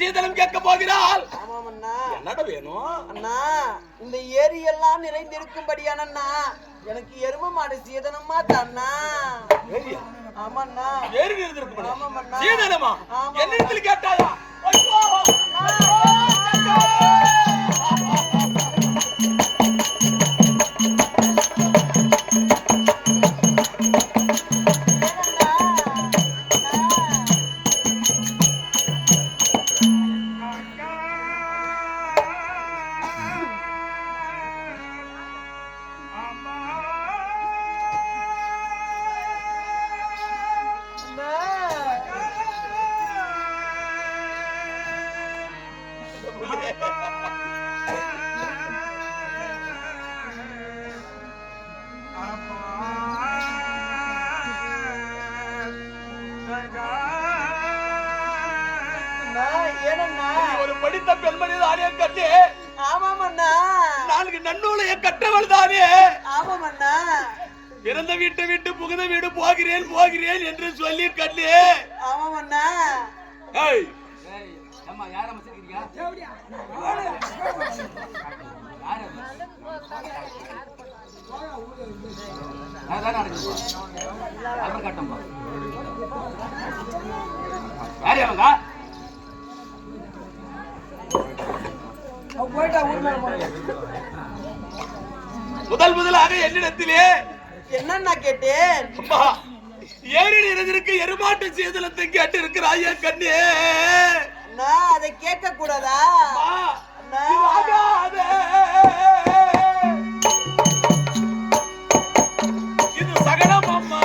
சீதனம் கேட்க போகிறாள். ஆமாம் அண்ணா. என்னடா வேணும் அண்ணா? இந்த ஏரி எல்லாம் நிறைந்திருக்கும்படியான அண்ணா எனக்கு எரும மாடு சீதனமா தானா? ஆமாண்ணா. ஏரி நிறைந்திருக்கும் சீதனமா? என்னிடத்தில் கேட்டாயா? ஒரு படித்த பெண்மணி தானே கட்டு? ஆமாமண்ணா. 4 நன்னூலைய கட்டவள் தானே? ஆமாமண்ணா. பிறந்த வீட்டை விட்டு புகுந்த வீடு போகிறேன் போகிறேன் என்று சொல்லி கண்ணு. ஆமாமண்ணா. ஏய் அம்மா யாரை மச்சிருக்கீங்க? யாரு நடக்குது? அவர் கட்டம்பா. யாரு அவங்க? முதலாக என்னிடத்திலே என்னன்னா கேட்டேன்? ஏரி நிறைந்திருக்கு எருமாட்டு சீதனத்தை கேட்டு இருக்கிறாய கண்ணே. நான் அதை கேட்க கூடாதா? இது சகலம் அம்மா.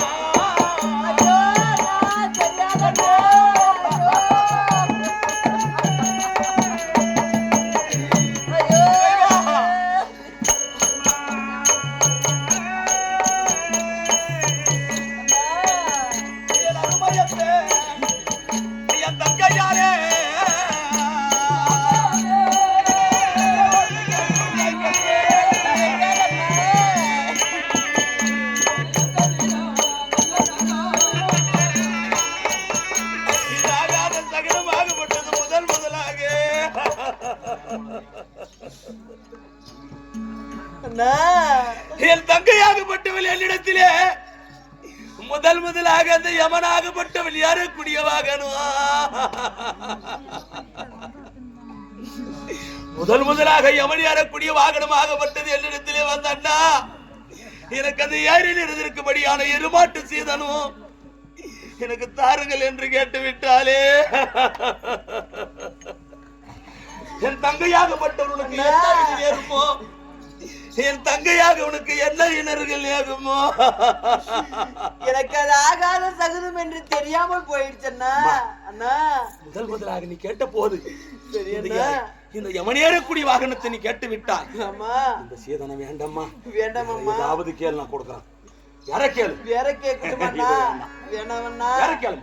என் தங்கையாகப்பட்டவள் என்னிடத்திலே முதலாக அந்த யமனாகப்பட்டவள் யாரு குடியவாகணும். முதலாக யமன் யார குடிய வாகனம் ஆகப்பட்டது என்னிடத்திலே வந்தா எனக்கு அந்த ஏரியில் இருந்திருக்கும்படியான எருமாட்டு சீதனும் எனக்கு தாருங்கள் என்று கேட்டு விட்டாலே என் தங்கையாகப்பட்டவர்களுக்கு என்ன நேருமோ, என் தங்கையாக உனக்கு என்ன இணர்கள் நேருமோ. எனக்கு அது ஆகாத சகுனம் என்று தெரியாமல் போயிடுச்சண்ணா. அண்ணா முதலாக நீ கேட்ட போது இந்த யமனேறக்கூடிய வாகனத்தை நீ கேட்டு விட்டாய். இந்த சீதனம் வேண்டாமா? வேண்டாமம்மா. ஏதாவது கேளு, நான் கொடுக்குறேன். யார கேளு? வேற கேட்கணுமா? வேணாமண்ணா. யார கேளு?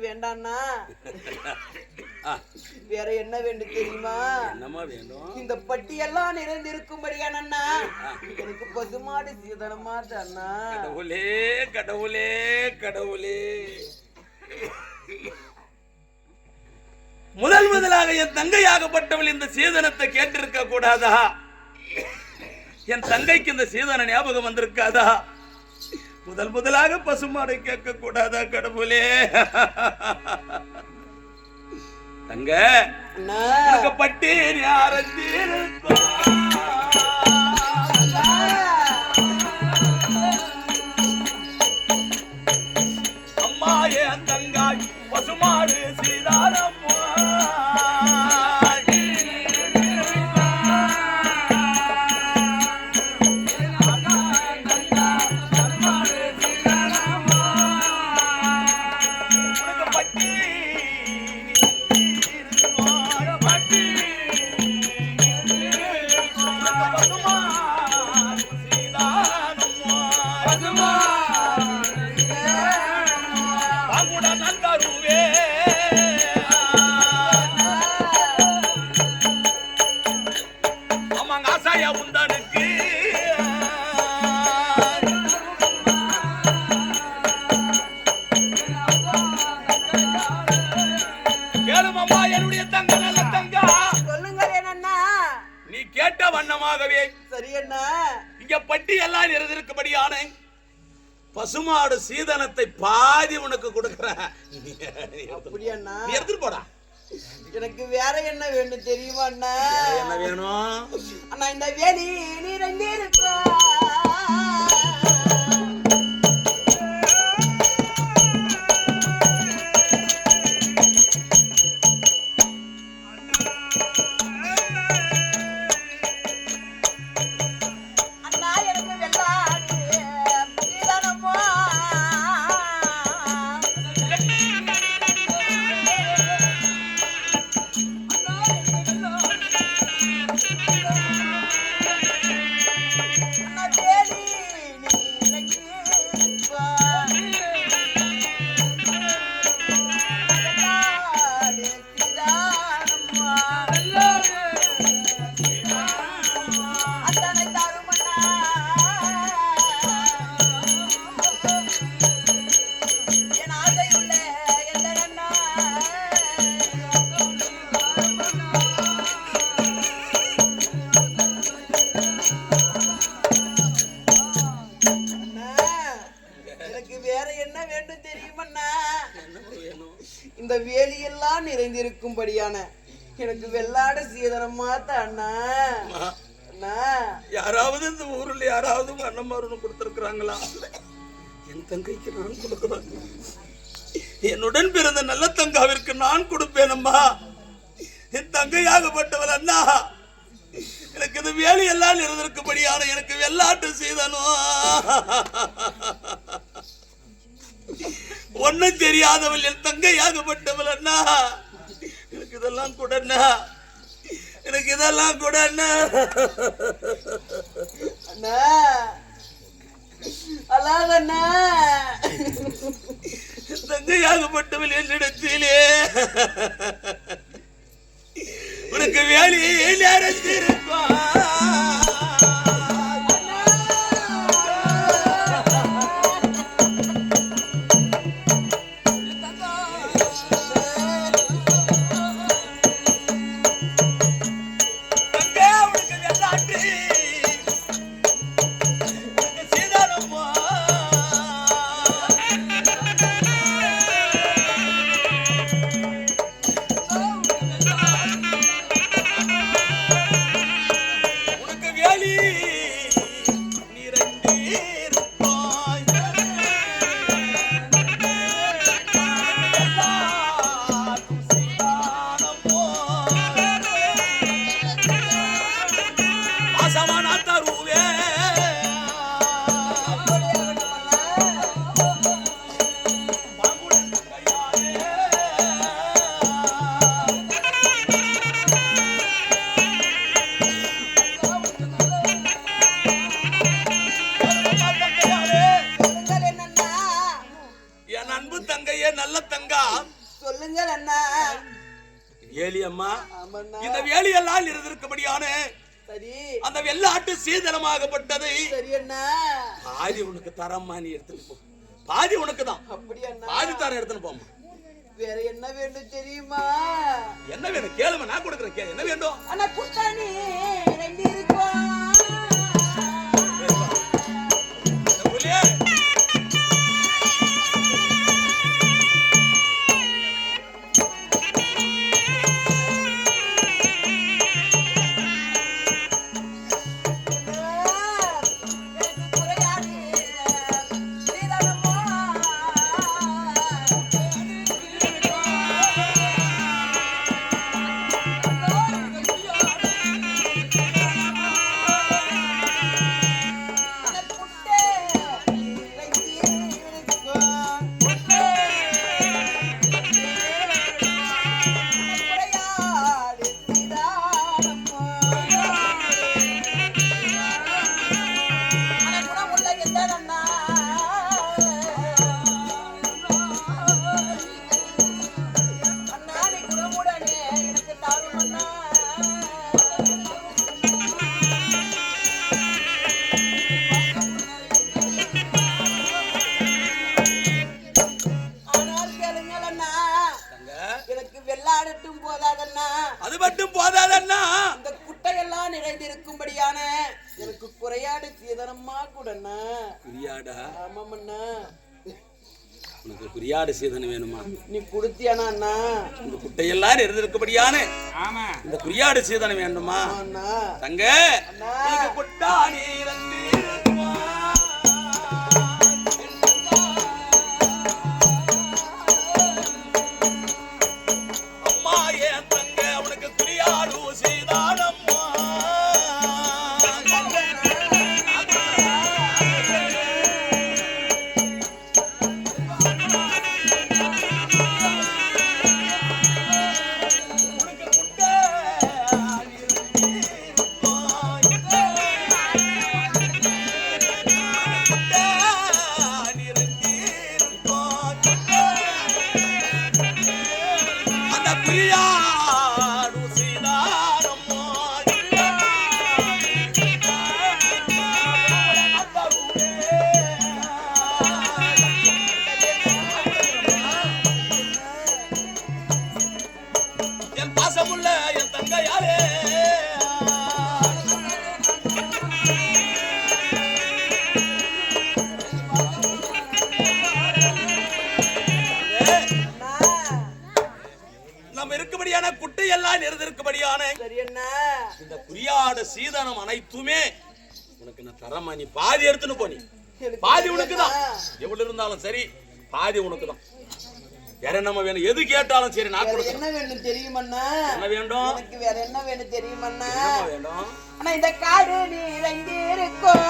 வேண்டாம்னா வேற என்ன வேண்டும் தெரியுமா? என்னமா வேண்டும்? இந்த பட்டியெல்லாம் நிறைந்திருக்கும்படியான அண்ணா எனக்கு பசுமாடு சீதனமா தானா? கடவுளே கடவுளே கடவுளே, முதலாக என் தங்கையாகப்பட்டவள் இந்த சீதனத்தை கேட்டிருக்க கூடாதா? என் தங்கைக்கு இந்த சீதன ஞாபகம் வந்திருக்காதா? முதலாக பசுமாடை கேட்க கூடாதா கடவுளே? தங்க பட்டி அம்மா என் தங்காய் பசுமாடு சீதாரம் பசுமாடு சீதனத்தை பாதி உனக்கு கொடுக்கிறேன். எடுத்துட்டு போடா. எனக்கு வேற என்ன வேணும் தெரியுமா அண்ணா? என்ன வேணும் அண்ணா? இந்த வேலி நீ ரெண்டே இருக்கா? இந்த வேலியெல்லாம் நிறைந்திருக்கும்படியான எனக்கு வெள்ளாட சீதனமா தானா? யாராவது இந்த ஊர்ல யாராவது அண்ணமாருன்னு கொடுத்திருக்கிறாங்களா? என் தங்கைக்கு நான் கொடுக்கிறேன். என்னுடன் பிறந்த நல்ல தங்காவிற்கு நான் கொடுப்பேன் அம்மா. என் தங்கையாகப்பட்டவள் அண்ணா, எனக்கு இந்த வேலியெல்லாம் நிறைந்திருக்கும்படியான எனக்கு வெள்ளாட்டு சீதனம். ஒன்னும் தெரியாதவள் என் தங்கையாகப்பட்டவள் அண்ணா, எனக்கு இதெல்லாம் கூட அண்ணா, எனக்கு இதெல்லாம் கூட அண்ணா. அண்ணா அழகண்ணா, தங்கையாகப்பட்டவள் என்னிடத்திலே உனக்கு வேலையை நேரத்திருப்பா. இந்த வேலியெல்லாம் இருந்திருக்கபடியான அந்த வெள்ளாட்டு சீதனமாகப்பட்டதை பாதி உனக்கு தரமா, நீ எடுத்துட்டு போ. பாதி உனக்கு தான், பாதி தரம் எடுத்துன்னு போமா. வேற என்ன வேண்டும் தெரியுமா? என்ன வேணும் கேளுமா, நான் கொடுக்குறேன். கேளு, என்ன வேண்டும்? ஆனா குட்டாணி ரெண்டு இருக்கும். அது மட்டும் போதாதண்ணா, இந்த குட்டையெல்லாம் நிறைந்திருக்கும்படியான எனக்கு குறையாடு சீதனமா கூடண்ணா. குறியாடா? ஆமாமண்ணா. உனக்கு குறியாடு சீதனம் வேணுமா? நீ கொடுத்தியானா அண்ணா? இந்த குட்டையெல்லாம் நிறைந்திருக்கும்படியான இந்த குறியாடு சீதனம் வேண்டுமா? தங்க எனக்கு குட்டாணி குட்டையெல்லாம் நிறைந்திருக்கும்படியான இந்த குறியாடு சீதனம் அனைத்துமே உனக்கு நான் தரமா. நீ பாதி எடுத்துன்னு போனி, பாதி உனக்குதான். எவ்வளவு இருந்தாலும் சரி, பாதி உனக்குதான். வேற என்ன வேணும்? எது கேட்டாலும் சரி நான் கொடுக்கிறேன். என்ன வேணும் தெரியுமண்ணா? என்ன வேண்டும்? எனக்கு வேற என்ன வேணும் தெரியுமண்ணா? என்ன வேண்டும்? ஆனா இந்த காடு நிறைந்திருக்கும்.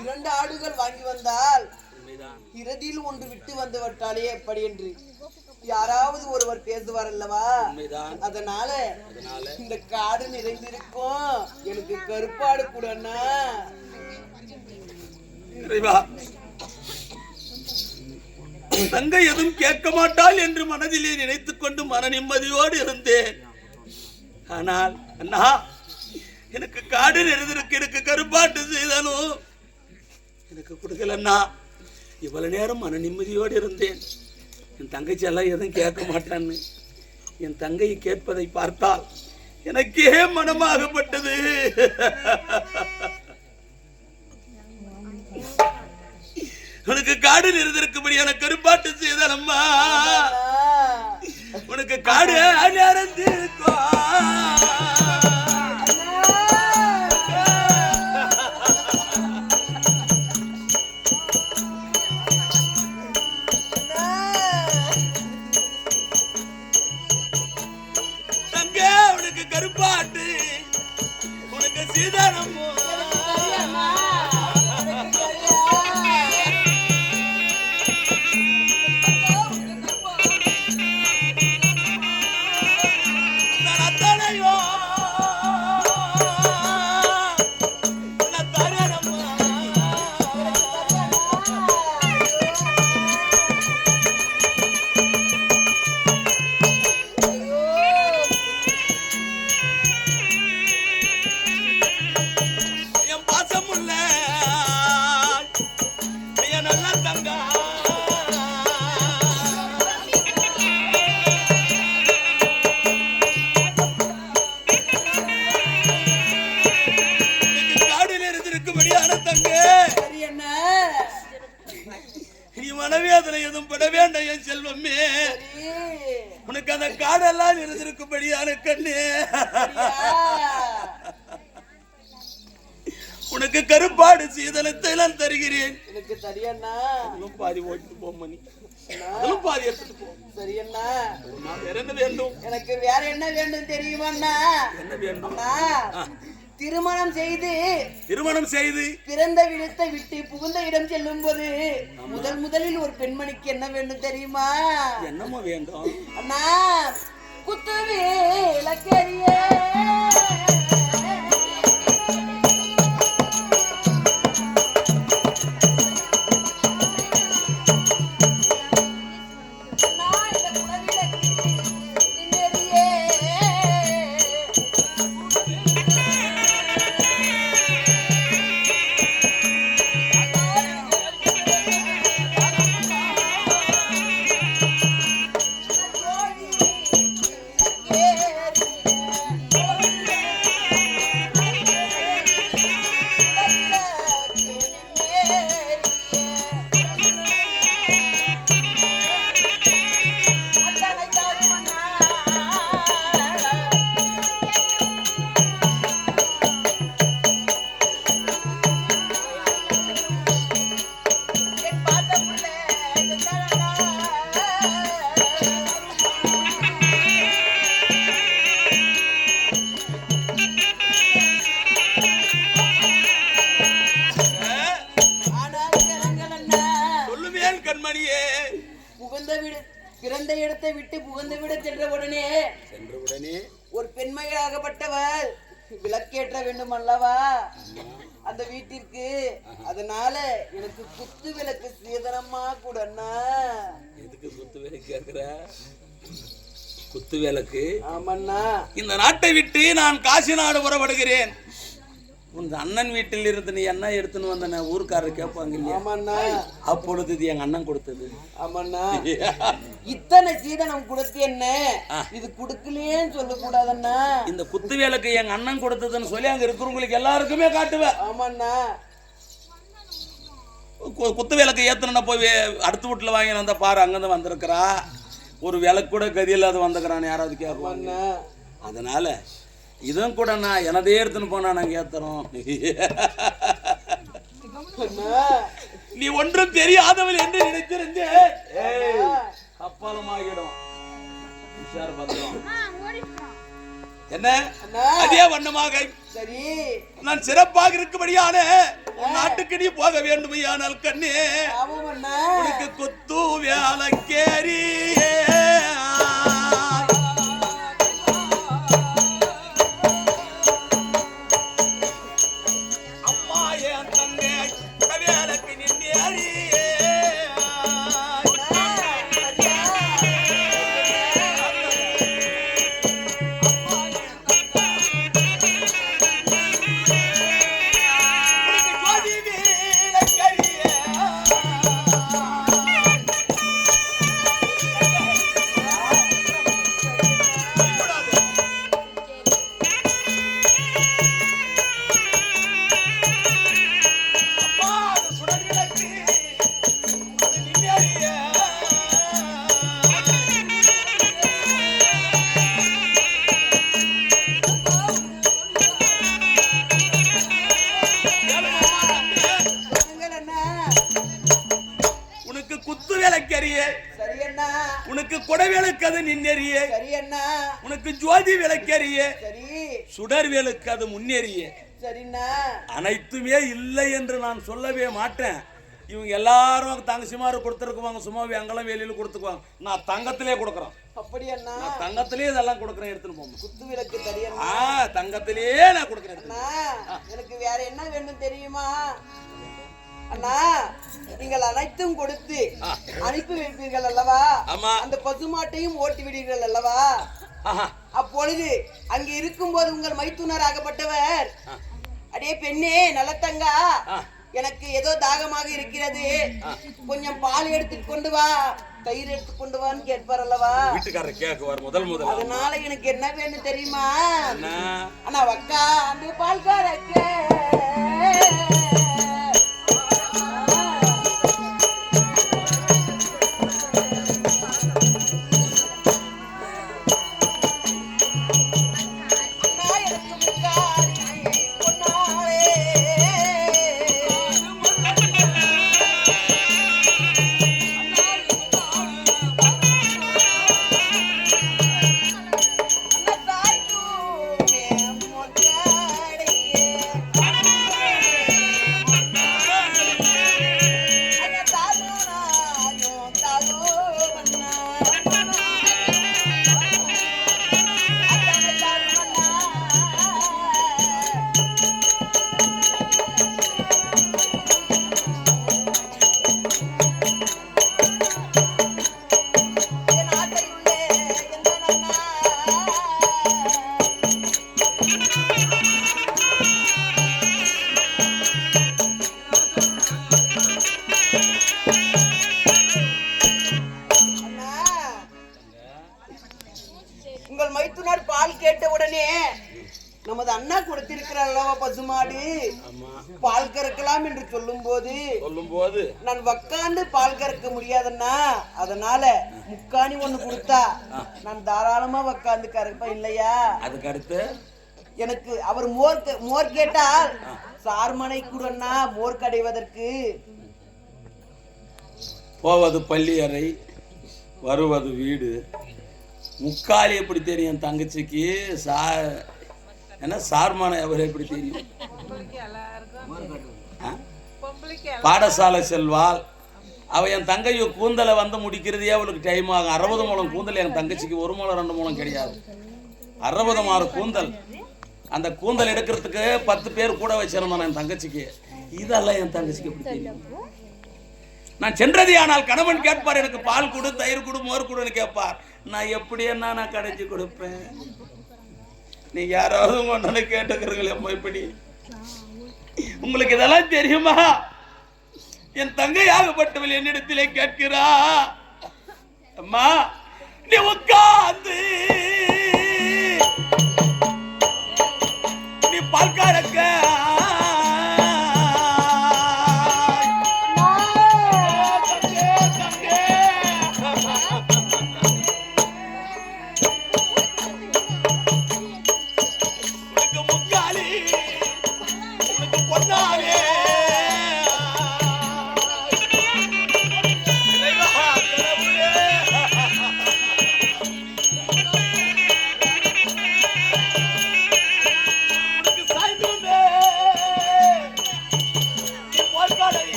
இரண்டு ஆடுகள் வாங்கி வந்தால் இறுதியில் ஒன்று விட்டு வந்து விட்டாலே எப்படி என்று யாராவது ஒருவர் பேசுவார் அல்லவா? அதனால இந்த காடு நிறைந்திருக்கும். எனக்கு கருப்பாடு கூடனா. தங்கை எதுவும் கேட்க மாட்டாள் என்று மனதிலே நினைத்துக் கொண்டு மன நிம்மதியோடு இருந்தேன். ஆனால் அண்ணா, எனக்கு காடு நிறைந்திருக்கு, எனக்கு கருப்பாட்டு செய்தாலும் எனக்கு கொடுக்கலண்ணா. இவ்வளவு நேரம் மன நிம்மதியோடு இருந்தேன். என் தங்கச்சி எல்லாம் எதுவும் கேட்க மாட்டான்னு என் தங்கையை கேட்பதை பார்த்தால் எனக்கே மனமாகப்பட்டது. உனக்கு காடு நிறைந்திருக்கும்படியான கருப்பாட்டு செய்தாலம்மா, உனக்கு காடு நேர்ந்திருக்கும் தங்க உனக்கு கருப்பாட்டு உனக்கு சீதானமோ மனவேதனை எதுவும் பட வேண்டாம் என் செல்வமே. உனக்கு அந்த காடெல்லாம் இருந்திருக்கும்படியான கண்ணே. உனக்கு கருப்பாடு சீதனத்தை நான் தருகிறேன். எனக்கு சரியண்ணா. பாதி ஓட்டு போமணி பாதி எடுத்துட்டு போ. சரியண்ணா. வேற என்ன வேண்டும்? எனக்கு வேற என்ன வேண்டும் தெரியுமாண்ணா? என்ன வேண்டும்? திருமணம் செய்து பிறந்த இடத்தை விட்டு புகுந்த இடம் செல்லும் போது முதலில் ஒரு பெண்மணிக்கு என்ன வேண்டும் தெரியுமா? என்னமோ வேண்டும் அண்ணா? குத்துவே இலக்கரிய பிறந்த இடத்தை விட்டு புகுந்து விட சென்ற உடனே ஒரு பெண்மையாகப்பட்டவள் விளக்கேற்ற வேண்டும் அல்லவா அந்த வீட்டிற்கு. அதனால எனக்கு குத்து விளக்கு சீதனமா கூடண்ணா. எதுக்கு குத்து விளக்கு கேக்குற? குத்து விளக்கு? ஆமண்ணா. இந்த நாட்டை விட்டு நான் காசி நாடு புறப்படுகிறேன். உன் அண்ணன் வீட்டில் இருந்து நீ என்ன எடுத்துன்னு வந்த ஊருக்காரர் கேட்பாங்க இல்லையா? ஆமாண்ணா. அப்பொழுது இது எங்க அண்ணன் கொடுத்தது. ஆமாண்ணா. இத்தனை சீதனம் கொடுத்து என்ன இது குடுக்கலையேன்னு சொல்ல கூடாதண்ணா. இந்த குத்து விளக்கு எங்க அண்ணன் கொடுத்ததுன்னு சொல்லி அங்க இருக்கிறவங்களுக்கு எல்லாருக்குமே காட்டுவேன். ஆமாண்ணா. குத்து விளக்கு ஏத்தன போய் அடுத்த வீட்டுல வாங்கி வந்த பாரு அங்கிருந்து வந்திருக்கிறா. ஒரு விளக்கு கூட கதியில்லாத வந்துக்கிறான் யாராவது கேட்பாங்க. அதனால இதுவும் கூட நான் எனதே எடுத்துன்னு போனா நாங்க ஏத்துறோம். நீ ஒன்றும் தெரியாதவள் என்று நினைத்திருந்தேன். அப்பாலமாகிடும். என்ன அதே வண்ணமாக சரி நான் சிறப்பாக இருக்கும்படியான நாட்டுக்கு நீ போக வேண்டுமையானால் கண்ணே உனக்கு குத்து வேலைக்கேறி விளக்கறிய. சரி அண்ணா. உனக்கு குடை விளக்கது நின்னெறிய. சரி அண்ணா. உனக்கு ஜோதி விளக்கறிய. சரி. சுடர் விளக்கது முன்னேறிய. சரிண்ணா. அனைத்துமே இல்லை என்று நான் சொல்லவே மாட்டேன். இவங்க எல்லாரும் தங்கசிமாரு கொடுத்துருக்குவாங்க, சும்மாவே அங்கெல்லாம் வெளியில கொடுத்துக்குவாங்க. நான் தங்கத்திலே கொடுக்குறேன். அப்படி அண்ணா? நான் தங்கத்திலே இதெல்லாம் கொடுக்குறேன், எடுத்துன்னு போங்க. குத்து விளக்கு தரியண்ணா. தங்கத்திலே நான் கொடுக்குறேன் அண்ணா. எனக்கு வேற என்ன வேணும் தெரியுமா அண்ணா? நீங்கள் அனைத்தும் கொடுத்து அனுப்பி வைப்பீர்கள் அல்லவா? அந்த பசுமாட்டையும் ஓட்டி விடுவீர்கள் அல்லவா? அப்பொழுது அங்க இருக்கும்போது உங்கள் மைத்துனர் ஆகப்பட்டவர், அடே பெண்ணே நல்லத்தங்கா, எனக்கு ஏதோ தாகமாக இருக்கிறது, கொஞ்சம் பால் எடுத்து கொண்டு வா, தயிர் எடுத்து கொண்டு வான்னு கேட்பார் அல்லவா? வீட்டுக்காரர் கேட்குவார் முதல். அதனால எனக்கு என்ன வேணும் தெரியுமா அண்ணா? வக்கா அந்த பால்காரக்க உங்கள் மைத்துனர் பால் கேட்ட உடனே நமது அண்ணா கொடுத்திருக்கிறார் அல்லவா பசுமாடு, பால் கறக்கலாம் என்று சொல்லும் போது நான் உக்காந்து பால் கறக்க முடியாதுன்னா, அதனால முக்காணி ஒண்ணு கொடுத்தா நான் தாராளமா உக்காந்து கறப்பேன் இல்லையா? அதுக்கு அடுத்து எனக்கு அவர் மோர் கேட்டால் சார்மனை கூடன்னா மோர் கடைவதற்கு போவது பள்ளி அறை, வருவது வீடு. முக்காலி எப்படி தெரியும் தங்கச்சிக்கு? என்ன சார்மான அவர் எப்படி தெரியும்? பாடசாலை செல்வாள் அவ. என் தங்கைய கூந்தலை வந்து முடிக்கிறதே அவளுக்கு டைம் ஆகும். 60 மூலம் கூந்தல் என் தங்கச்சிக்கு 1 மூலம் 2 மூலம் கிடையாது, 60 மாறு கூந்தல். அந்த கூந்தல் எடுக்கிறதுக்கு 10 பேர் கூட வச்சிருந்தோம் என் தங்கச்சிக்கு. இதெல்லாம் என் தங்கச்சிக்கு எப்படி தெரியும்? நான் சென்றது ஆனால் கணவன் கேட்பார், எனக்கு பால் கொடு, தயிர் கொடு, மோர் கொடுன்னு கேட்பார். நான் எப்படி என்ன நான் கடைஞ்சி கொடுப்பேன்? நீ யாராவது ஒன்னு கேட்டுக்கிறீங்களேம்மா இப்படி? உங்களுக்கு இதெல்லாம் தெரியுமா? என் தங்கையாகப்பட்டவள் என்னிடத்திலே கேட்கிறா, அம்மா நீ உட்கார்ந்து நீ பால் கறக்க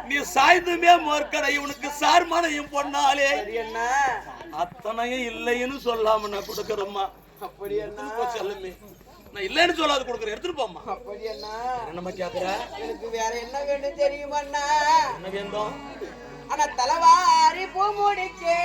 நீ சாய்ந்துமே மோர்க்கடை உனக்கு சார்மானையும் பொண்ணாலே அத்தனையும் இல்லைன்னு சொல்லாம நான் கொடுக்கறேம்மா. அப்படி சொல்லுமே, நான் இல்லைன்னு சொல்லாது கொடுக்குறேன், எடுத்துட்டு போம்மா. அப்படி என்னம்மா கேக்குற? எனக்கு வேற என்ன வேண்டும் தெரியுமா? என்ன வேண்டும்? ஆனா தலைவாரி பூ முடிக்கே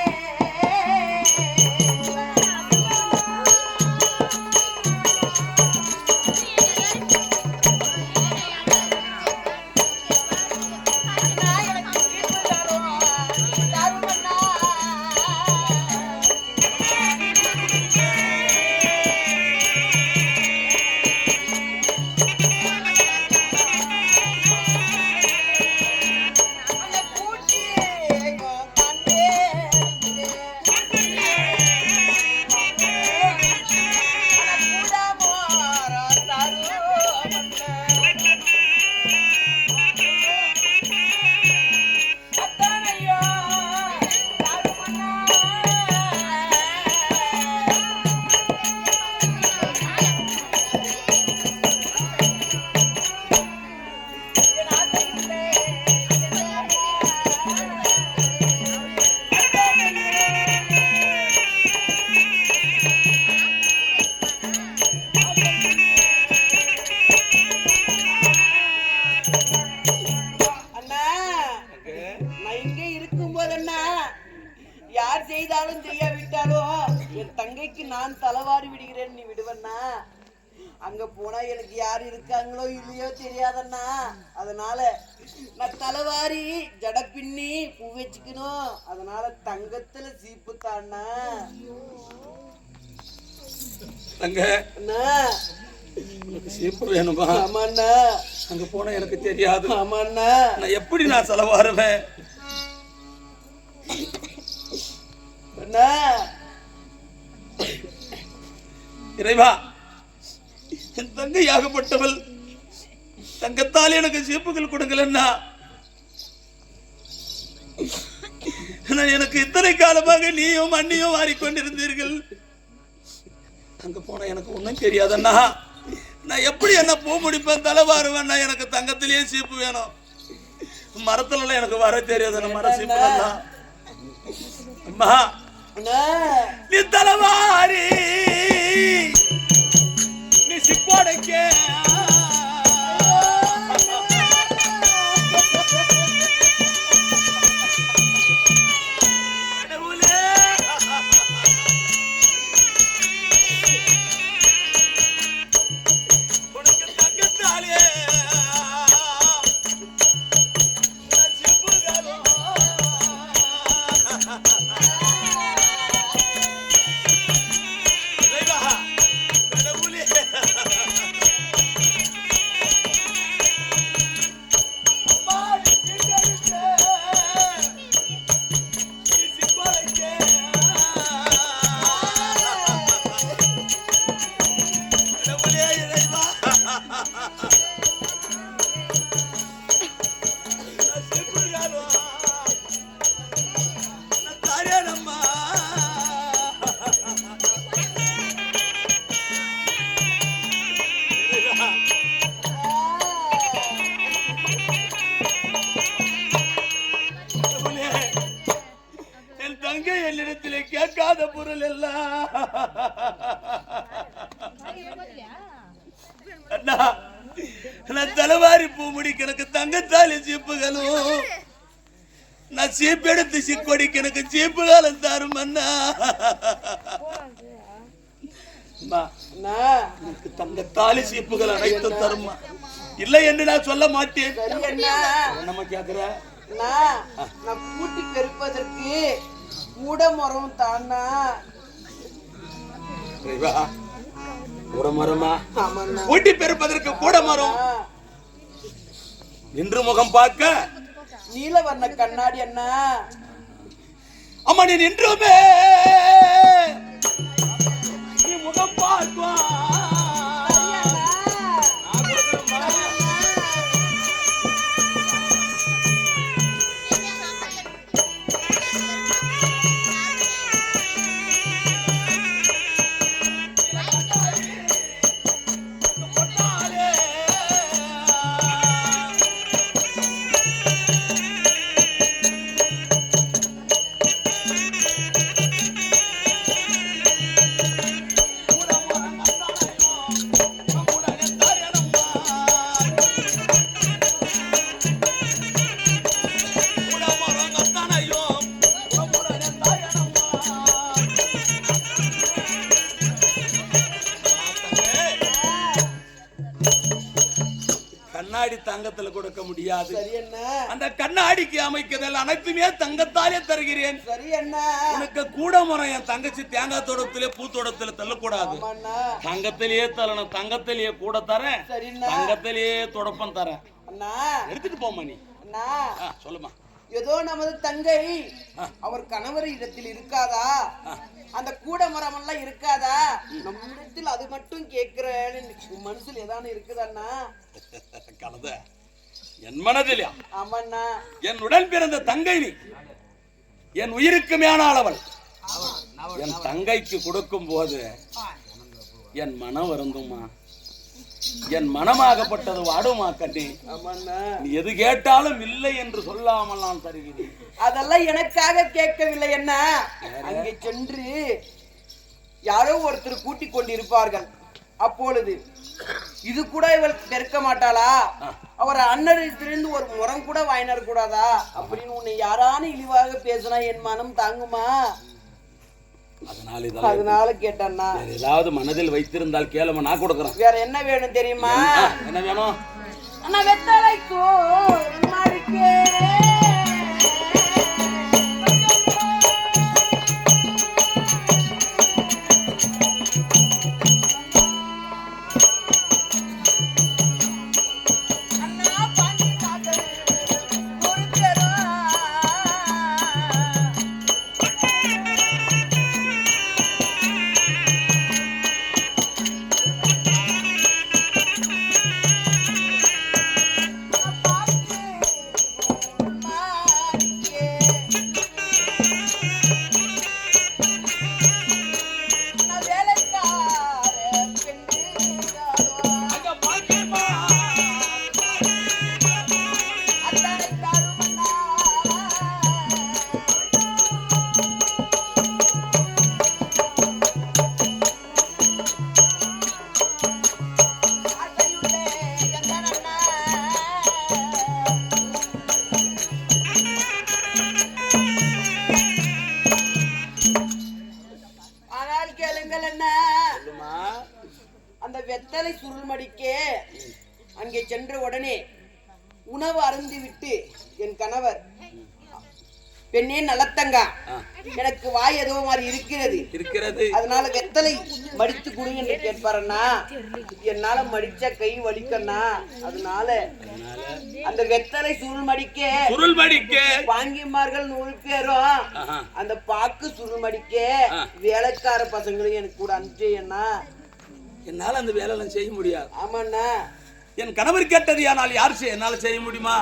யார் செய்தாலும் செய்யாவிட்டாலும் என் தங்கைக்கு நான் தலைவாரி விடுகிறேன், நீ விடுவண்ணா. அங்க போனா எனக்கு யார் இருக்காங்களோ இல்லையோ தெரியாதண்ணா. அதனால நான் தலைவாரி ஜட பின்னி பூ வச்சுக்கணும். அதனால தங்கத்துல சீப்பு தாண்ணா. தங்க சீப்பு வேணுமா? ஆமாண்ணா. அங்க போனா எனக்கு தெரியாது. ஆமாண்ணா. நான் எப்படி நான் செலவாருவேன்? இறைவா, என் தங்கையாகப்பட்டவள் தங்கத்தால் எனக்கு சீப்புகள் கொடுக்கலன்னா எனக்கு இத்தனை காலமாக நீயும் அண்ணியும் வாரிக்கொண்டிருந்தீர்கள். அங்க போன எனக்கு ஒண்ணும் தெரியாதண்ணா. நான் எப்படி என்ன பூ முடிப்பேன், தலைவாருவேன்னா எனக்கு தங்கத்திலேயே சீப்பு வேணும். மரத்துல எனக்கு வர தெரியாது. மர சீப்பு அம்மா, நீ தலைவாரி நீ சிப்போடைக்க உனக்கு தங்கத்தாலே என்னிடத்திலே கேட்காத பொருள் எல்லாம் நான் தலைவாரி பூ முடிக்க எனக்கு தங்கத்தாலி சீப்புகளும், நான் சீப்பு எடுத்து சிக்கொடிக்க எனக்கு சீப்புகளும் தரும் அண்ணா. எனக்கு தங்கத்தாலி சீப்புகள் அனைத்து தருமா? இல்லை என்று நான் சொல்ல மாட்டேன். நம்ம கேக்குற நான் கூட்டி பெருப்பதற்கு கூட மரம் தானா? கூட மரமா? ஆமாண்ணா. கூட்டி பெருப்பதற்கு கூட மரம். நின்று முகம் பார்க்க நீலவர்ண கண்ணாடி அண்ணா. அம்மா, நீ நின்றுமே நீ முகம் பார்க்குவா. கண்ணாடி தங்கத்துல கொடுக்க முடியாது. அந்த கண்ணாடிக்கு அமைக்கதல் அனைத்துமே தங்கத்தாலே தருகிறேன். உனக்கு கூட மரம் என் தங்கச்சி தேங்காய் தோட்டத்திலே பூ தோட்டத்திலே தள்ளக்கூடாது. தங்கத்திலேயே தரணும். தங்கத்திலேயே கூட தரேன், தங்கத்திலேயே தொடப்பம் தரேன். எடுத்துட்டு போமா நீ. சொல்லுமா. ஏதோ நமது தங்கை அவர் கணவர் இடத்தில் இருக்காதா, அந்த கூட மரம் எல்லாம் இருக்காதா, நம்மிடத்தில் அது மட்டும் கேட்கிறேன்னு மனசுல ஏதானு இருக்குதாண்ணா? கலந்த என் மனதில் ஆமாண்ணா. என் உடன் பிறந்த தங்கை நீ, என் உயிருக்கு மேலானவள். என் தங்கைக்கு கொடுக்கும் போது என் மனம் வருந்துமா, என் மனமாகப்பட்டது வாடுமா கண்ணி. நீ எது கேட்டாலும் இல்லை என்று சொல்லாமல் நான் தருகிறேன். அதெல்லாம் எனக்காக கேட்கவில்லை என்ன, அங்கே சென்று யாரோ ஒருத்தர் கூட்டிக் கொண்டிருப்பார்கள். அப்பொழுது இது கூட இவள் பெருக்க மாட்டாளா, அவர் அண்ணனிடத்திலிருந்து ஒரு முறம் கூட வாங்கினார் கூடாதா அப்படின்னு உன்னை யாரானு இழிவாக பேசினா என் மனம் தாங்குமா? அதனால கேட்டேன்னா. ஏதாவது மனதில் வைத்திருந்தால் கேளுமா, நான் கொடுக்குறேன். வேற என்ன வேணும் தெரியுமா? என்ன வேணும்? அண்ணா வெத்தலைக்கோ மாறிக்கே அந்த வெத்தலை சுருள்மடிக்கே அங்கே சென்ற உடனே உணவு அருந்தி விட்டு என் கணவர், பெண்ணே நலத்தங்கா, எனக்கு வாய் ஏதோ மாதிரி இருக்கிறது, அதனால வெத்தலை மடித்து கொடுங்க என்று கேட்பாரண்ணா. என்னால மடிச்ச கை வலிக்கண்ணா, அதனால அந்த வெத்தலை சுருள் மடிக்க வாங்கிமார்கள் 100 பேரும் அந்த பாக்கு சுருள் மடிக்க வேலைக்கார பசங்களையும் எனக்கு கூட அனுப்பிச்சேன்னா. என்னால அந்த வேலை செய்ய முடியாது. ஆமாண்ணா. என் கணவர் கேட்டது ஆனால் யார் என்னால செய்ய முடியுமா?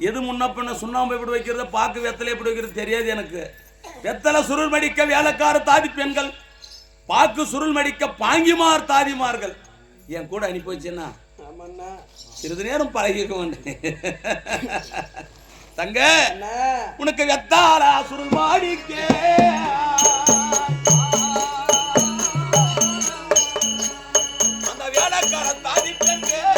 எது முன்ன பின்ன சுண்ணாம்பு எப்படி வைக்கிறது, பாக்கு வெத்தலை எப்படி வைக்கிறது தெரியாது எனக்கு. வெத்தலை சுருள் மடிக்க வேலைக்கார தாதி பெண்கள், பாக்கு சுருள் மடிக்க பாங்கிமார் தாதிமார்கள் என் கூட அனுப்பி வச்சேன்னா சிறிது நேரம் பழகிக்க வேண்டேன். தங்க உனக்கு வெத்தாளா சுருள் மாடிக்க அந்த வேலைக்கார தாதி பெண்கள்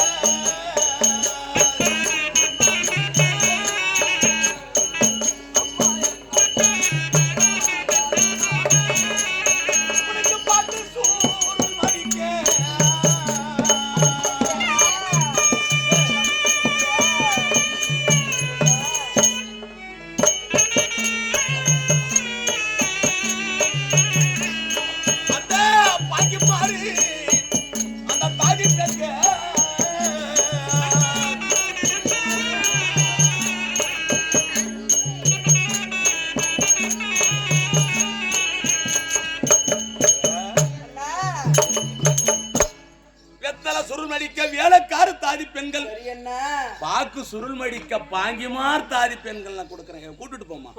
பாக்கு சுருள் மடிக்க பாங்கிமார் தாதி பெண்கள் நான் கொடுக்குறேன். கூட்டிட்டு போமா.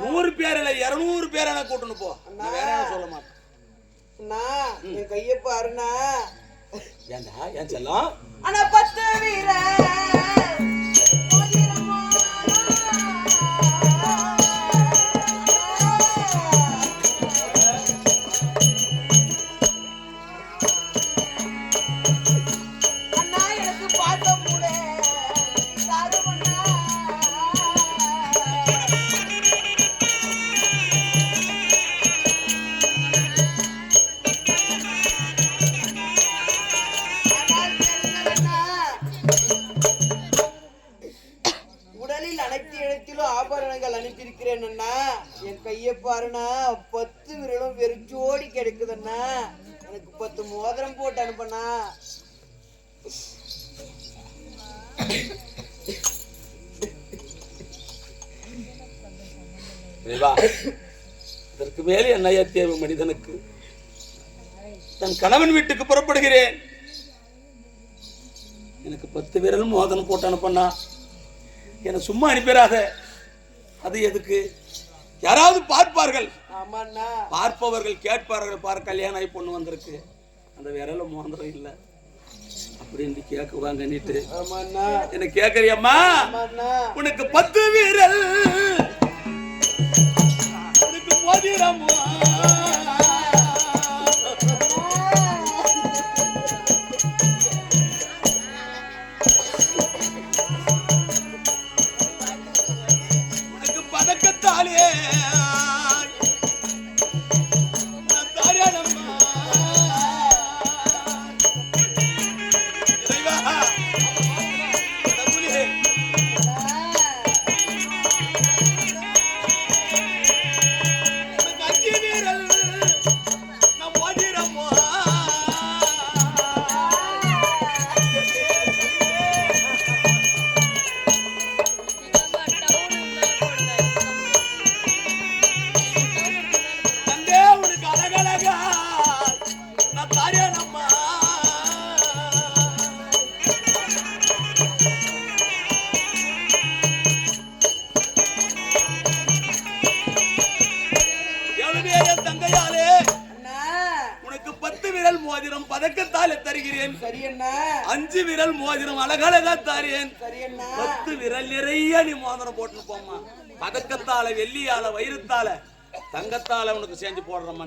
100 பேர் இல்ல 200 பேர் எனக்கு கூட்டிட்டு போ. நான் வேற என்ன சொல்ல மாட்டேன். என் கைய பாருண்ணா. ஏண்டா ஏன் செல்லம்? ஆனா 10 வீர அனுப்பியிருக்கிறேன். என் கைய பாருண்ணா, 10 விரலும் வெறிச்சோடி கிடைக்குதுண்ணா. எனக்கு 10 மோதிரம் போட்டு அனுப்பண்ணா. இதற்கு மேலே என்னையா தேவை மனிதனுக்கு? தன் கணவன் வீட்டுக்கு புறப்படுகிறேன். எனக்கு 10 விரலும் மோதனம் போட்டு அனுப்பண்ணா. என்னை சும்மா அனுப்பிடாத. அது எதுக்கு? யாராவது பார்ப்பார்கள், பார்ப்பவர்கள் கேட்பார்கள், கல்யாணம் ஆகி பொண்ணு வந்திருக்கு, அந்த விரல மோதிரம் இல்லை அப்படின்னு கேட்குவாங்க. நீட்டு என்ன கேட்கறியம்மா? உனக்கு 10 விரல், உனக்கு மோதிரமா? உனக்கு பதக்கத்தாலே பதக்கத்தாலே தருகிறேன். 5 விரல் மோதிரம் அழகழகா தாரேன். 10 விரல் நிறைய நீ மோதிரம் போட்டு போமா. பதக்கத்தால, வெள்ளியால, வைரத்தால, தங்கத்தால உனக்கு செஞ்சு போடுறம்மா.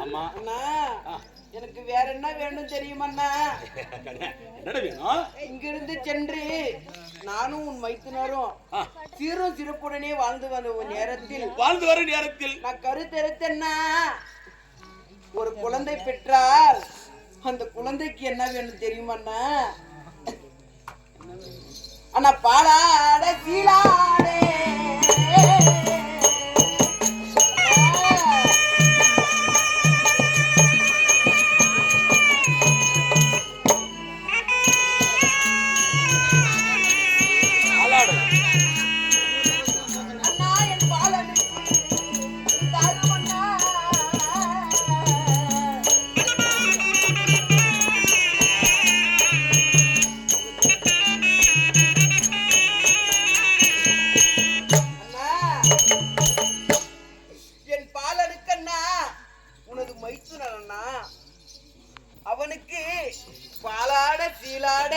ஆமா. எனக்கு வேற என்ன வேணும் தெரியுமண்ணா? என்ன வேணும்? இங்கிருந்து சென்று நானும் உன் மைத்துனரும் சீரும் சிறப்புடனே வாழ்ந்து வரும் நேரத்தில் நான் கருத்தெடுத்தேன்னா, ஒரு குழந்தை பெற்றால் அந்த குழந்தைக்கு என்ன வேணும் தெரியுமாண்ணா? ஆனா பாலாட சீலாடே அவனுக்கு பாலாட சீலாட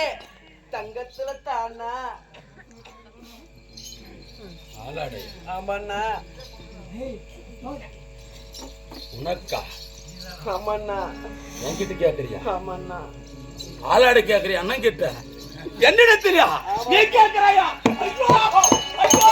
தங்கத்துல தானா. ஆமாண்ணா. உனக்கா? ஆமாண்ணா. என்கிட்ட கேக்குறியா? ஆமாண்ணா. பாலாட கேக்குறியா? அண்ணன் கிட்ட என்னிடத்திலயா நீ கேக்குறாயா? ஐயோ ஐயோ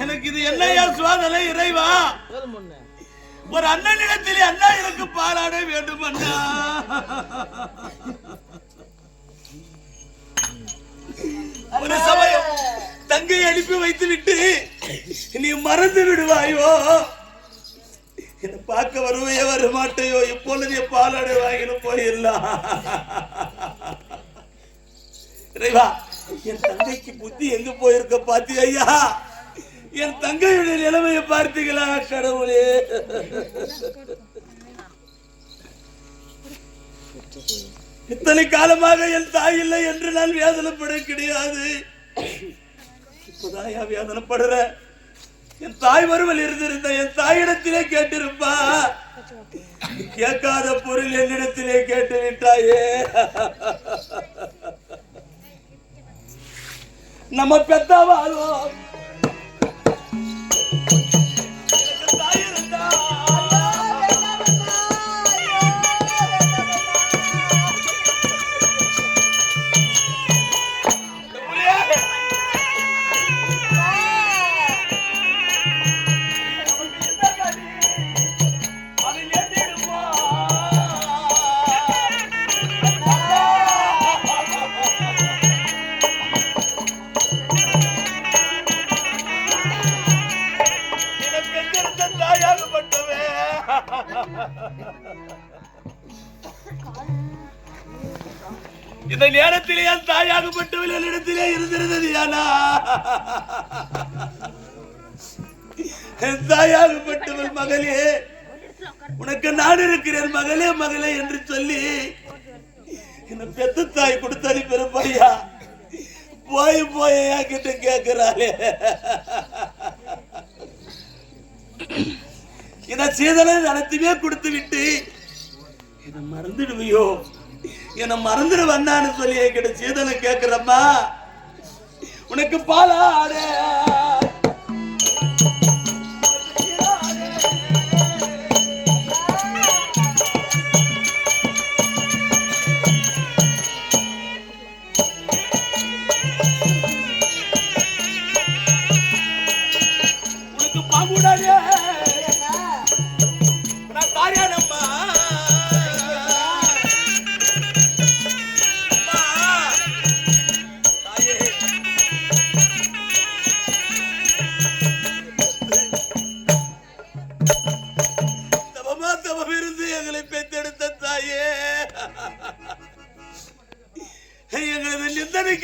எனக்கு இது என்னையா சோதனை இறைவா? ஒரு அண்ணனிடத்திலே அண்ணா எனக்கு பாலாட வேண்டும் அண்ணா. ஒரு சமயம் தங்கை அனுப்பி வைத்து விட்டு நீ மறந்து விடுவாயோ, என்ன பார்க்க வருவையோ வரமாட்டையோ, இப்பொழுது பாலாட வாங்கின்னு போயிடலாம். இறைவா, என் தங்கைக்கு புத்தி எங்க போயிருக்க பாத்தி ஐயா? என் தங்கையுடைய நிலைமையை பார்த்தீங்களா கடவுளே? இத்தனை காலமாக என் தாய் இல்லை என்று நான் வேதனைப்பட கிடையாது. இப்பதான் வேதனைப்படுற. என் தாய் வருவல் இருந்திருந்த என் தாயிடத்திலே கேட்டிருப்பா. கேட்காத பொருள் என்னிடத்திலே கேட்டு விட்டாயே. நம்ம பெத்தாவாலும் தாய் இருந்தா இந்த நேரத்திலே என் தாயாகப்பட்டவள் என்னிடத்திலே இருந்திருந்தது யானா என் தாயாகப்பட்டவள் மகளே உனக்கு நான் இருக்கிறேன் மகளே மகளே என்று சொல்லி என்ன பெத்த தாய் கொடுத்தாரி பெருப்பையா போய் போய் என்கிட்ட கேட்கிறாளே இந்த சீதனை அனைத்துமே கொடுத்து விட்டு இதை மறந்துடுவியோ என்ன மறந்துடு வந்தான்னு சொல்லி என்கிட்ட சீதனை கேட்கிறம்மா உனக்கு பாலாட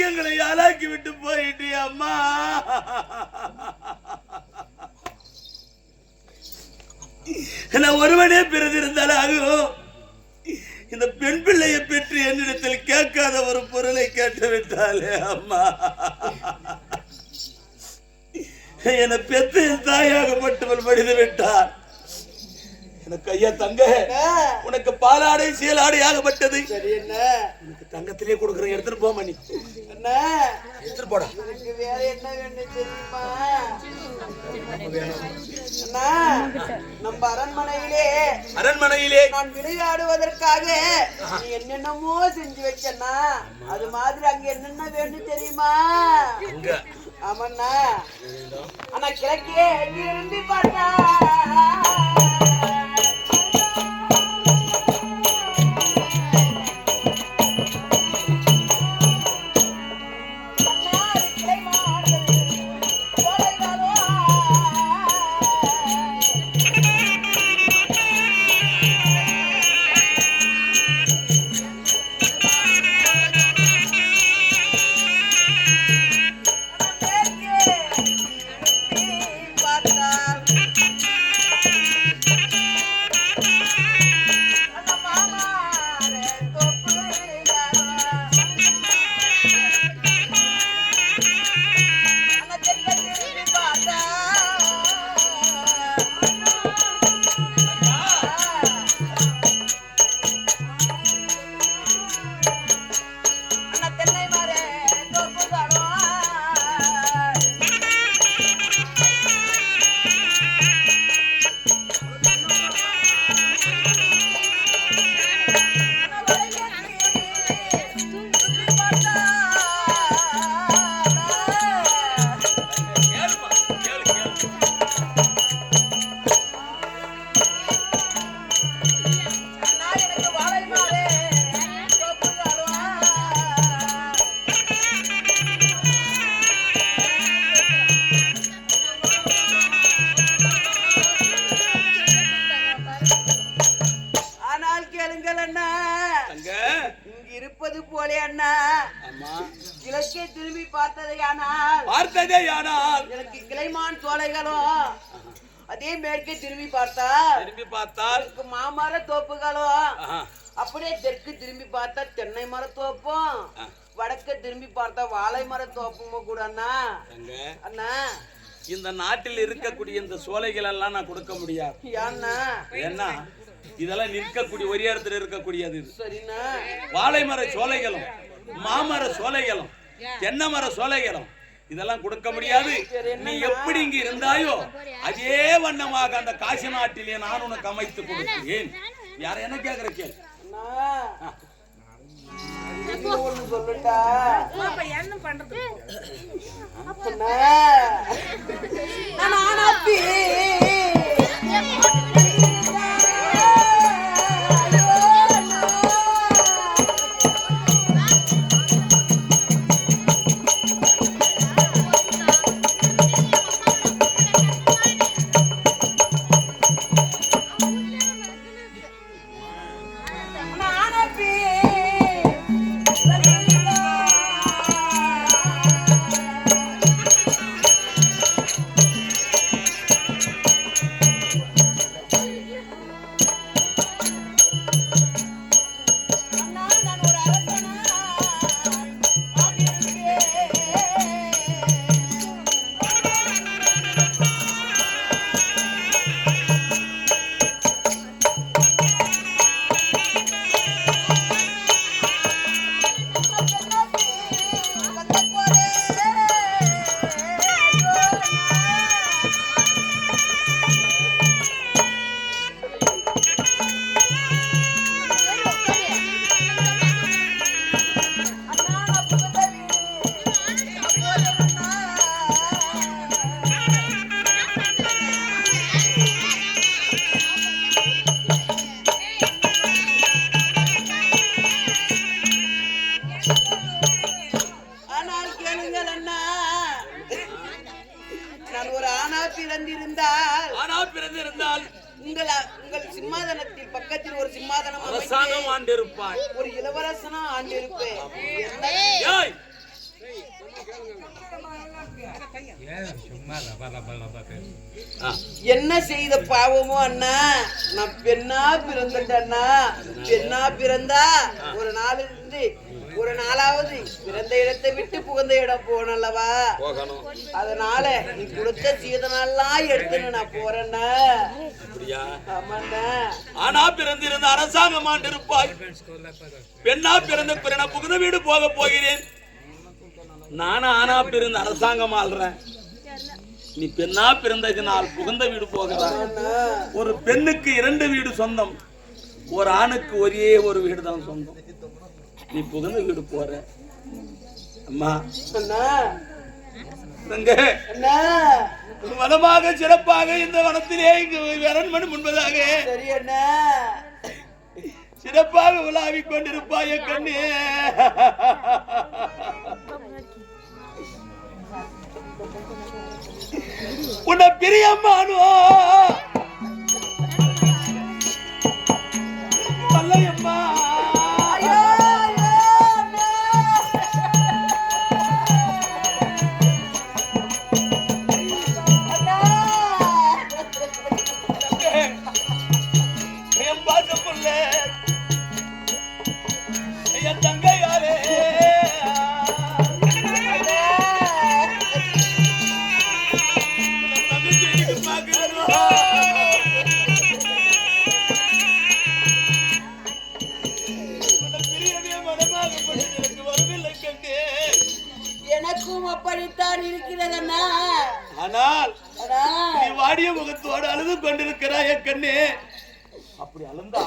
எங்களை ஆளாக்கி விட்டு போயிட்டு அம்மா நான் ஒருவனே பிறந்திருந்தாலும் இந்த பெண் பிள்ளையை பெற்று என்னிடத்தில் கேட்காத ஒரு பொருளை கேட்டு விட்டாலே அம்மா என்னை பெற்று தாயாகப்பட்டவள் மடிந்து விட்டார் எனக்கு ஐயா தங்க உனக்கு பாலாடை சீலாடை ஆகப்பட்டது உனக்கு தங்கத்திலே கொடுக்குறேன் எடுத்துட்டு போமா நீ என்ன எடுத்துட்டு போடா எனக்கு வேற என்ன வேணும் தெரியுமா அண்ணா நம்ம அரண்மனையிலே நான் விளையாடுவதற்காக நீ என்னென்னமோ செஞ்சு வச்சண்ணா அது மாதிரி அங்க என்னென்ன வேணும் தெரியுமா ஆமாண்ணா ஆனா கிழக்கே திரும்பி பார்த்தா இருப்பது போலே அண்ணா கிழக்கே திரும்பி பார்த்ததையானால் எனக்கு கிளைமான் சோலைகளும் அதே மேற்கே திரும்பி பார்த்தால் மாமர தோப்புகளும் அப்படியே தெற்கு திரும்பி பார்த்தா தென்னை மர தோப்பும் வடக்க திரும்பி பார்த்தா வாழை மர தோப்பும் கூட அண்ணா அண்ணா இந்த நாட்டில் இருக்கக்கூடிய இந்த சோலைகள் எல்லாம் நான் கொடுக்க முடியாது ஏன்னா இதெல்லாம் நிற்கக்கூடிய ஒரு இடத்துல இருக்கக்கூடியது வாழை மர சோலைகளும் மாமர சோலைகளும் தென்னை மர சோலைகளும் இதெல்லாம் கொடுக்க முடியாது. நீ எப்படி இங்க இருந்தாயோ அதே வண்ணமாக அந்த காசி நாட்டிலே நான் உனக்கு அமைத்து கொடுத்தேன். யார என்ன கேக்குற கேள் உங்கள் சிம்மாதனத்தில் பக்கத்தில் ஒரு சிம்மாதனம் அரசாங்கம் ஆண்டிருப்பாய். ஒரு இளவரசனா ஆண்டிருப்பேன். ஏய், என்ன செய்த பாவமோ அண்ணா, நான் பெண்ணா பிறந்துட்டேன்னா. பெண்ணா பிறந்தா ஒரு நாள் இருந்து ஒரு நாளாவது பிறந்த இடத்தை விட்டு புகுந்த இடம் போனல்லவா. அதனால நீ கொடுத்த சீதனெல்லாம் எடுத்துன்னு நான் போறேன்னா. ஆமாண்ணா. ஆனா பிறந்திருந்த அரசாங்கம் ஆண்டிருப்பாய். பெண்ணா பிறந்த பிறன புகுந்த வீடு போக போகிறேன். நானும் ஆனா பிறந்த அரசாங்கம் ஆள்றேன். நீ பெண்ணா பிறந்தக்கு நாள் புகுந்த வீடு போகிறான். ஒரு பெண்ணுக்கு 2 வீடு சொந்தம், ஒரு ஆணுக்கு ஒரே ஒரு வீடு தான் சொந்தம். நீ புகுந்த வீடு போற. அம்மா வனமாக சிறப்பாக இந்த வனத்திலே இங்கு அரண்மனை முன்பதாக சிறப்பாக உலாவிக் கொண்டிருப்பாய கண்ணே. உன்னை பிரியம்மானோ அல்லையம்மா. என் பாசப்புள்ள என் தங்கையாரே எனக்கும் அப்படித்தான் இருக்கிறதண்ணா. ஆனால் நீ வாடிய முகத்தோடு அழுது கொண்டிருக்கிறாயே கண்ணே. அப்படி அழுந்தா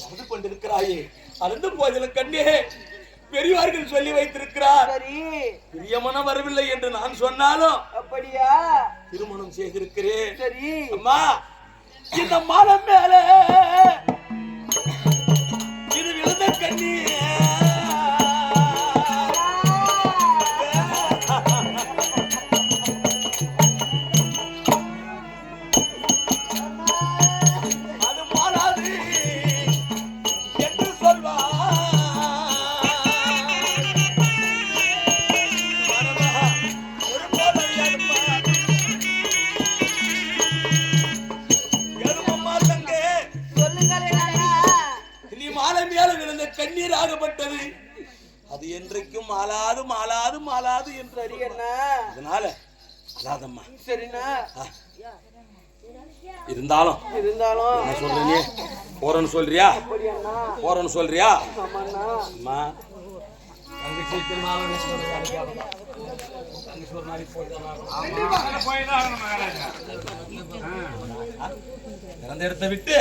அழுது கொண்டிருக்கிறாயே, அழுந்து போதில கண்ணே பெரியவார்கள் சொல்லி வைத்திருக்கிறார். பிரியமனம் வரவில்லை என்று நான் சொன்னாலும் அப்படியா திருமணம் செய்திருக்கிறேன். சரி அம்மா, இந்த மாலம் மேல இது விழுந்த கண்ணி அது மாறாது என்று சொல்வார். கண்ணீர் ஆகப்பட்டது அது என்றைக்கும் மாளாது மாளாது மாளாது என்று அறியண்ணா. அதனால அல்லாதம்மா. சரிண்ணா. இருந்தாலும் என்ன சொல்றீங்க? போறன்னு சொல்றியா? போறன்னு சொல்றியா? அம்மா இறந்த இடத்தை விட்டு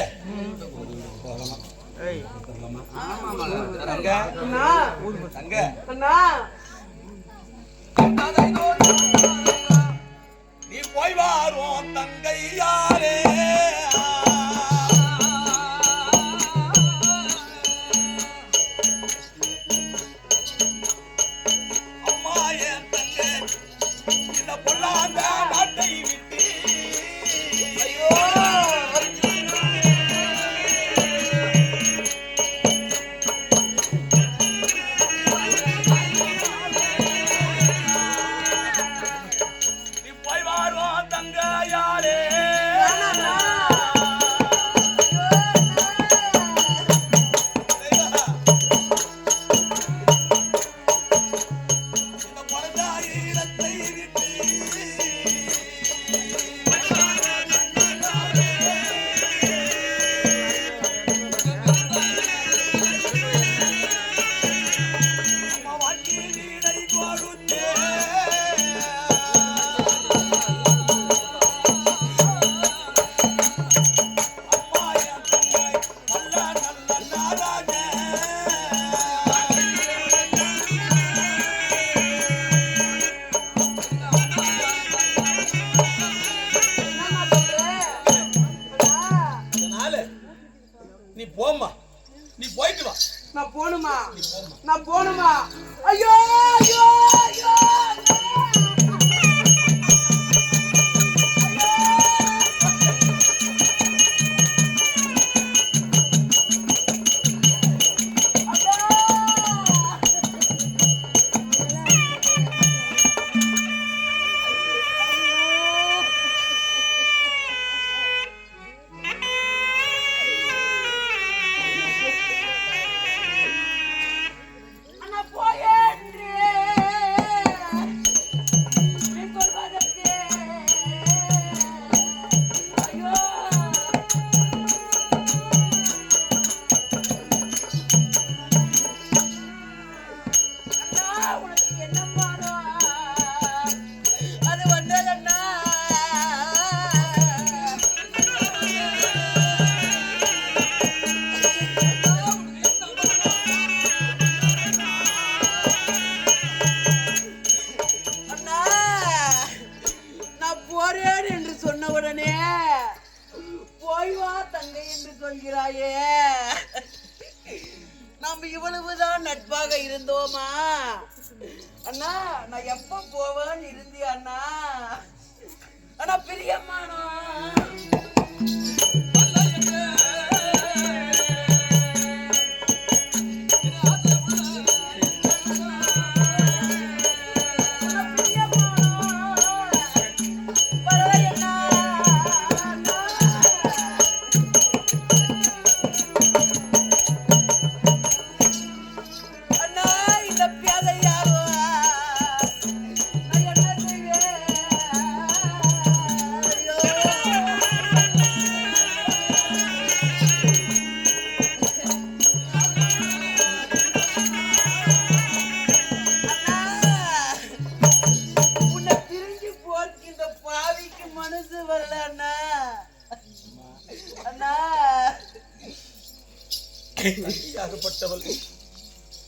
நீ போய் வாரோம் தங்கையாரே. அம்மா என் தங்கை இந்த பொல்லாத நாட்டை விட்டு ஐயோ நீ போம்மா, நீ போயிட்டு வா. நான் போணுமா? நான் போணுமா? ஐயோ ஐயோ ஐயோ ஓடி வா தங்கை என்று சொல்கிறாயே, நாம் இவ்வளவுதான் நட்பாக இருந்தோமா அண்ணா? நான் எப்ப போவேன்னு இருந்தியா அண்ணா? ஆனா பிரியம்மானா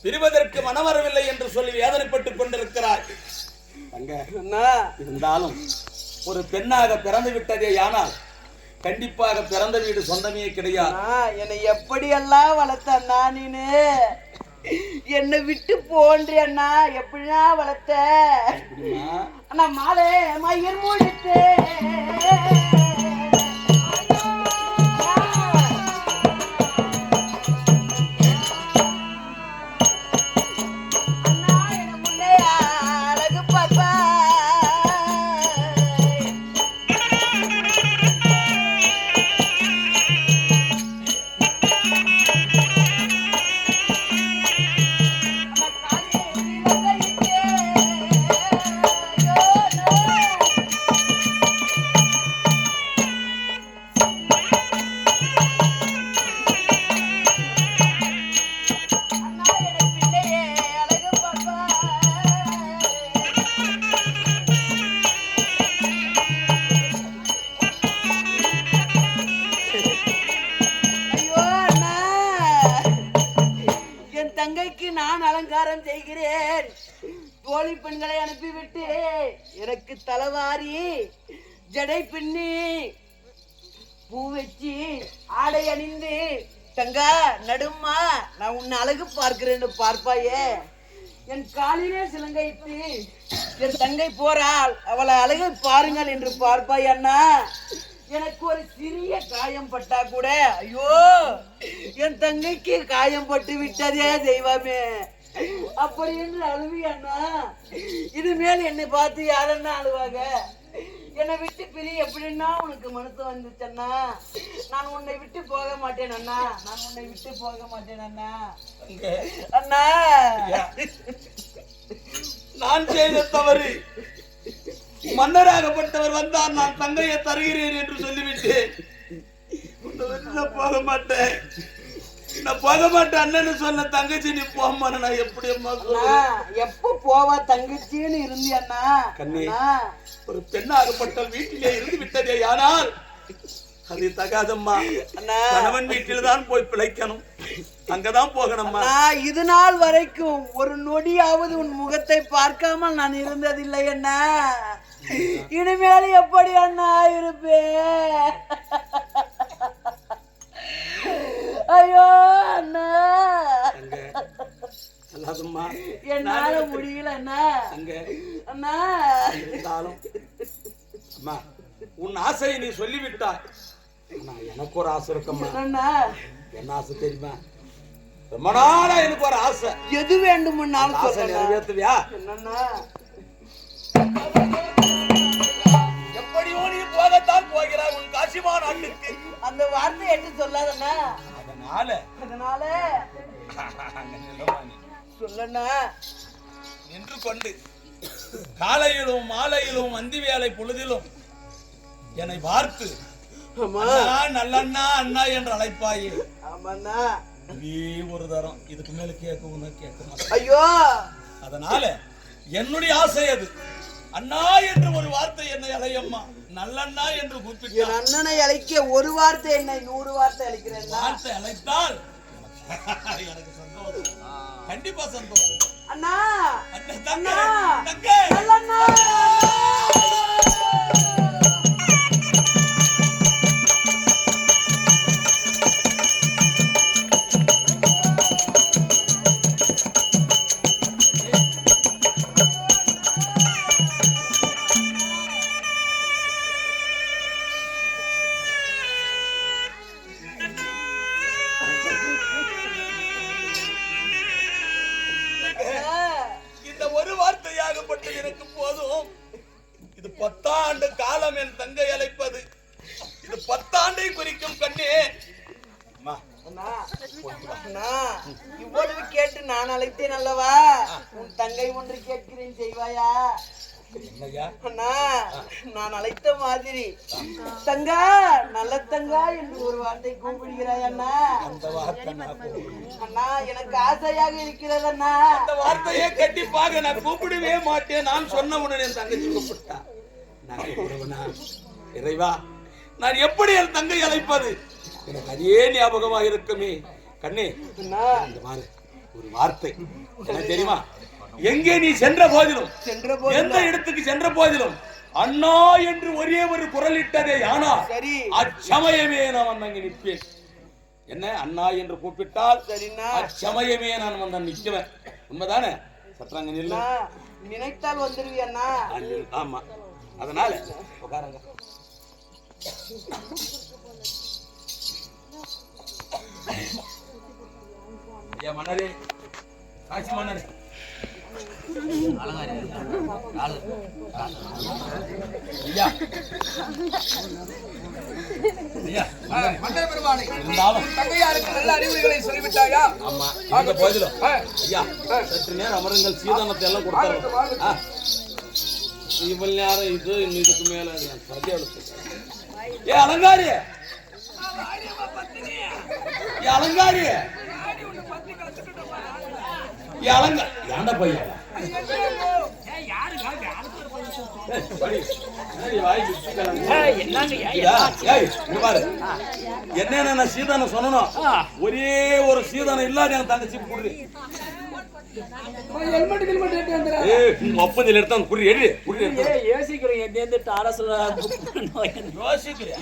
பிரிவதற்கு மனவரவில்லை என்று சொல்லி வேதனைப்பட்டுக் கொண்டிருக்கிறாய். இருந்தாலும் ஒரு பெண்ணாக பிறந்து விட்டதே, ஆனால் கண்டிப்பாக பிறந்த வீடு சொந்தமே கிடையாது. என்னை எப்படியெல்லாம் வளர்த்த அண்ணா நீனு? என்னை விட்டு போன்றி அண்ணா, எப்படின்னா வளர்த்த அண்ணா? மாலை மயிர் மூடிட்டு அலங்காரம் செய்கிறேன். தோழி பெண்களை அனுப்பிவிட்டு எனக்கு தலைவாரி ஜடை பின்னி பூ வச்சு ஆடை அணிந்து தங்கா நடுமா நான் உன்னை அழகு பார்க்கிறேன்னு பார்ப்பாயே. என் காலிலே சிலங்கைத்து என் தங்கை போறாள், அவளை அழகை பாருங்கள் என்று பார்ப்பாய் அண்ணா. எனக்கு ஒரு சிறிய காயம் பட்டா கூட ஐயோ என் தங்கைக்கு காயம் பட்டு விட்டதே தெய்வமே அப்படி என்று அழுவி அண்ணா. இனிமேல் என்னை பார்த்து யாரன்னா அழுவாங்க? என்னை விட்டு பிரிய எப்படின்னா உனக்கு மனசு வந்துச்சண்ணா? நான் உன்னை விட்டு போக மாட்டேன் அண்ணா, நான் உன்னை விட்டு போக மாட்டேன் அண்ணா. அண்ணா நான் செய்த தவறு, மன்னராகப்பட்டவர் வந்தார், நான் தங்கையை தருகிறேன் என்று சொல்லிவிட்டு போக மாட்டேன், நான் போக மாட்டேன் அண்ணன்னு சொன்ன தங்கச்சி நீ போமா, நான் எப்படி அம்மா எப்ப போவா தங்கச்சின்னு இருந்தி அண்ணா? கண்ணே, ஒரு பெண்ணாகப்பட்டல் வீட்டிலே இருந்து விட்டதே, ஆனால் அது தகாதம்மா. கணவன் வீட்டில் தான் போய் பிழைக்கணும், அங்கதான் போகணும்மா. இது நாள் வரைக்கும் ஒரு நொடியாவது உன் முகத்தை பார்க்காமல் நான் இருந்ததில்லை அண்ணா. இனிமேல் எப்படி அண்ணா இருப்பேன்? ஐயோ அண்ணா, என்னால முடியல அண்ணா. அண்ணா இருந்தாலும் அம்மா உன் ஆசையை நீ சொல்லிவிட்டாய். எனக்கு ஒரு ஆசை இருக்கம்மா. என்ன ஆசை தெரியுமா? ரொம்ப நாளா எனக்கு ஒரு ஆசை. எது வேண்டும் ஆசை நிறைவேற்றுவியா? என்னன்னா எப்படியோ நீ போகத்தான் போகிறாய் உன் காசிமா நாட்டுக்கு. அந்த வார்த்தை என்று சொல்லாதண்ணா. அதனால சொல்லண்ணா. நின்று கொண்டு காலையிலும் மாலையிலும் அந்தி வேலை பொழுதிலும் என்னை பார்த்து நல்லண்ணா அண்ணா என்று அழைப்பாயே. ஆமாண்ணா. நீ ஒரு தரம் இதுக்கு மேல கேட்க மாட்டேன். ஐயோ, அதனால என்னுடைய ஆசை அது. அண்ணா என்று ஒரு வார்த்தை என்னை அழையம்மா, நல்லண்ணா என்று கூப்பிட்டு அண்ணனை அழைக்க ஒரு வார்த்தை என்னை 100 வார்த்தை அழைக்கிறேன். வார்த்தை அழைத்தால் எனக்கு சந்தோஷம், கண்டிப்பா சந்தோஷம். அண்ணா அண்ணா நல்லண்ணா. ஆகப்பட்டது எனக்கு போதும். இது 10 ஆண்டு காலம் என் தங்கை அழைப்பது. இது 10 ஆண்டை குறிக்கும் கண்ணே. அம்மா, அண்ணா, அண்ணா, இவ்வளவு கேட்டு நான் அழைத்தேன் அல்லவா? உன் தங்கை ஒன்று கேட்கிறேன், செய்வாயா? என்னய்யா? அண்ணா, நான் அழைத்த மாதிரி தங்கா, நல்ல தங்கா என்று ஒரு வார்த்தை கூப்பிடுகிறாய் அண்ணா. அந்த வார்த்தை அண்ணா, எனக்கு ஆசையாக இருக்கிறது அண்ணா. அந்த வார்த்தையை கண்டிப்பாக நான் கூப்பிடவே மாட்டேன். நான் சொன்ன உடனே என் தங்கச்சி கூப்பிட்டா. நான் கூப்பிடுவனா? இறைவா, நான் எப்படி என் தங்கை அழைப்பது? எனக்கு அதே ஞாபகமாக இருக்குமே. கண்ணே, அண்ணா, இந்த மாதிரி ஒரு வார்த்தை என்ன தெரியுமா? எங்கே நீ சென்ற போதிலும், எந்த இடத்துக்கு சென்ற போதிலும் அண்ணா என்று ஒரே ஒரு குரலிட்டதே ஆனால் சரி, அச்சமயமே நான் அங்கே நிற்பேன். என்ன அண்ணா என்று கூப்பிட்டால் சரிண்ணா, அச்சமயமே நான் வந்து நிற்குவேன். உண்மைதானே? சற்றாங்க நில்லு. அண்ணா, நினைத்தால் வந்துருவியா அண்ணா? ஆமா, அதனால உட்காருங்க. ஐயா மன்னரே, காசி மன்னரே, ஐயா ஐயா மன்னர் பெருமானே, இருந்தாலும் தங்கையாருக்கு நல்ல அறிவுரைகளை சொல்லிவிட்டாயா? ஆமா, இந்த போதிலும் ஐயா சற்று நேரம் அமருங்கள். சீதனத்தை எல்லாம் கொடுத்தாரு. இவள் நேரம் இது இன்னும் இதுக்கு மேல ஏ அலங்காரி, ஏ அலங்காரி, ஏ அலங்கா ஏண்டா பையா என்ன சீதானம் சொன்னோம். ஒரே ஒரு சீதானம் இல்லாத என் தங்கச்சி குடி ஒப்பந்தில் எடுத்தான் குடி எடு குடி யோசிக்கிறேன் யோசிக்கிறேன்.